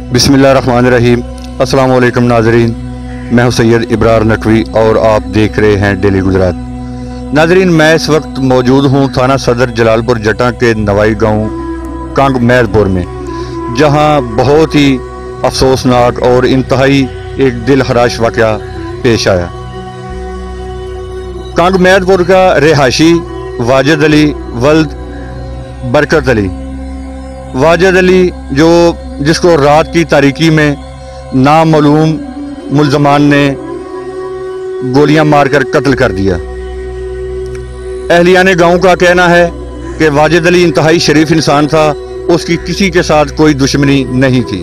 बिस्मिल्लाहिर्रहमानिर्रहीम। अस्सलाम वालेकुम नाज़रीन, मैं हूं सैयद इब्रार नकवी और आप देख रहे हैं डेली गुजरात। नाज़रीन, मैं इस वक्त मौजूद हूं थाना सदर जलालपुर जटा के नवाई गांव कांग मैदपुर में, जहां बहुत ही अफसोसनाक और इंतहाई एक दिल हराश वाक़या पेश आया। कांग मैदपुर का रिहायशी वाजिद अली वल्द बरकत अली, वाजिद अली जिसको रात की तारीकी में नामालूम मुल्ज़मान ने गोलियां मारकर कत्ल कर दिया। अहलियाने गांव का कहना है कि वाजिद अली इंतहाई शरीफ इंसान था, उसकी किसी के साथ कोई दुश्मनी नहीं थी।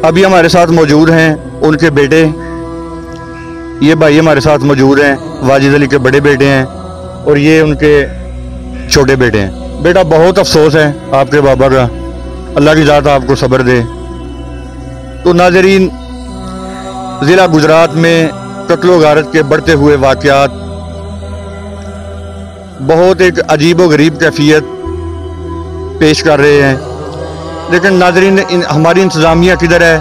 अभी हमारे साथ मौजूद हैं उनके बेटे, ये भाई हमारे साथ मौजूद हैं, वाजिद अली के बड़े बेटे हैं और ये उनके छोटे बेटे हैं। बेटा, बहुत अफसोस है आपके बाबा का, अल्लाह की ज़ात आपको सब्र दे। तो नाज़रीन, ज़िला गुजरात में कत्लो गारत के बढ़ते हुए वाक़यात बहुत एक अजीब व गरीब कैफियत पेश कर रहे हैं, लेकिन नाज़रीन हमारी इंतज़ामिया किधर है,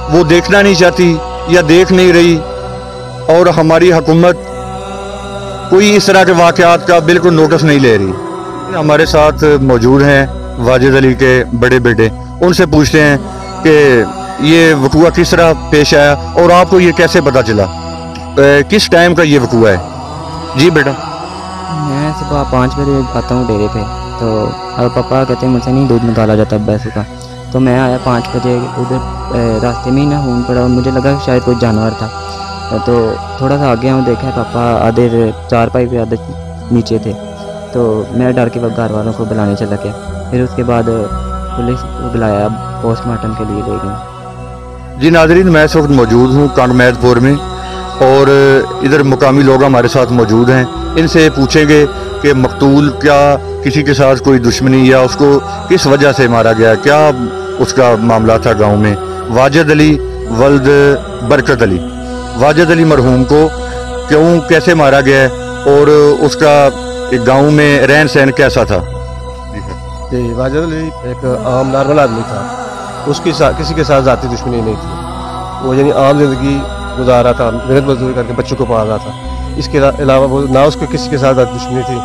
वो देखना नहीं चाहती या देख नहीं रही, और हमारी हुकूमत कोई इस तरह के वाक़यात का बिल्कुल नोटिस नहीं ले रही। हमारे साथ मौजूद हैं वाजिद अली के बड़े बेटे, उनसे पूछते हैं कि ये वक़ूआ किस तरह पेश आया और आपको ये कैसे पता चला, किस टाइम का ये वक़ूआ है। जी बेटा। मैं सुबह 5 बजे आता हूँ डेरे पे, तो अब पापा कहते हैं मुझसे नहीं दूध निकाला जाता भैंस का, तो मैं आया 5 बजे। उधर रास्ते में ही ना खून पड़ा और मुझे लगा शायद कोई जानवर था, तो थोड़ा सा आगे आऊँ, देखा पापा आधे चारपाई पे आधे नीचे थे, तो मैं डर के वक्त घर वालों को बुलाने चला गया। फिर उसके बाद पुलिस को बुलाया, पोस्टमार्टम के लिए ले गए। जी नाज़रीन, मैं इस वक्त मौजूद हूँ कांग मैदपुर में और इधर मुकामी लोग हमारे साथ मौजूद हैं। इनसे पूछेंगे कि मकतूल क्या किसी के साथ कोई दुश्मनी या उसको किस वजह से मारा गया, क्या उसका मामला था गाँव में। वाजिद अली वल्द बरकत अली, वाजिद अली मरहूम को क्यों कैसे मारा गया और उसका एक गांव में रहन सहन कैसा था। जी, वाजिद अली एक आम नॉर्मल आदमी था, उसकी किसी के साथ ज़ाती दुश्मनी नहीं थी। वो यानी आम ज़िंदगी गुजार रहा था, मेहनत मजदूरी करके बच्चों को पाल रहा था। इसके अलावा वो ना उसको किसी के साथ दुश्मनी थी,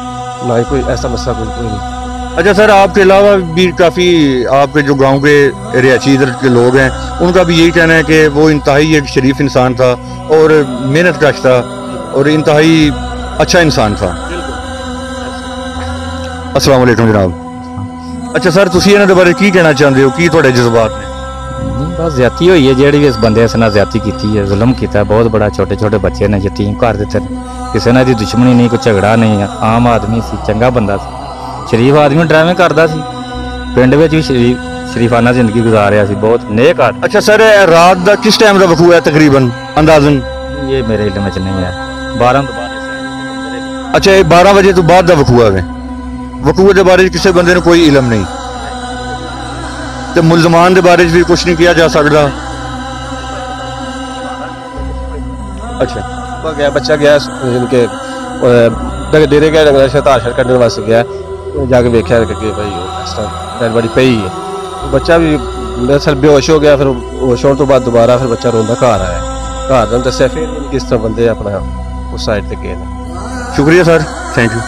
ना ही कोई ऐसा मसला कोई नहीं। अच्छा सर, आपके अलावा भी काफ़ी आपके जो गांव के रिहायशी इधर के लोग हैं, उनका भी यही कहना है कि वो इंतहाई एक शरीफ इंसान था और मेहनत कश था और इंतहाई अच्छा इंसान था। अस्सलाम वालेकुम जनाब। अच्छा सर, तुसी इन्हां दे बारे की कहना चाहते हो, की तुहाडे जज्बात ने? बस ज्यादती हुई है जिहड़ी भी इस बंदे इस नाल ज्यादती कीती है, जुल्म कीता बहुत बड़ा। छोटे छोटे बच्चे ने यतीम कर दित्ते, किसी नाल दी दुश्मनी नहीं, कोई झगड़ा नहीं, आम आदमी सी, चंगा बंदा सी, शरीफ आदमी, ड्राइविंग करदा सी, पिंड विच भी शरीफाना जिंदगी गुजारिया सी, बहुत नेक आदमी। अच्छा सर, रात दा किस टाइम दा वकूआ है तकरीबन अंदाजन? ये मेरे इल्म च नहीं है, 12 तो बाद। अच्छा, ये 12 बजे तो बाद दा वकूआ है। वकूए के बारे किसी बंदे ने कोई इलम नहीं, तो मुलजमान के बारे भी कुछ नहीं किया जा सकता। अच्छा, गया बच्चा गया इनके डेरे गया शताशर करने वास्ते गया, जाके देखा कि भाई डेड बॉडी पई है। बच्चा भी दरअसल बेहोश हो गया, फिर होश होने तो बाद दोबारा फिर बच्चा रोंदा घर आया, घर दस्या फिर किस तरह बंदे अपना उस साइड से गए। शुक्रिया सर, थैंक यू।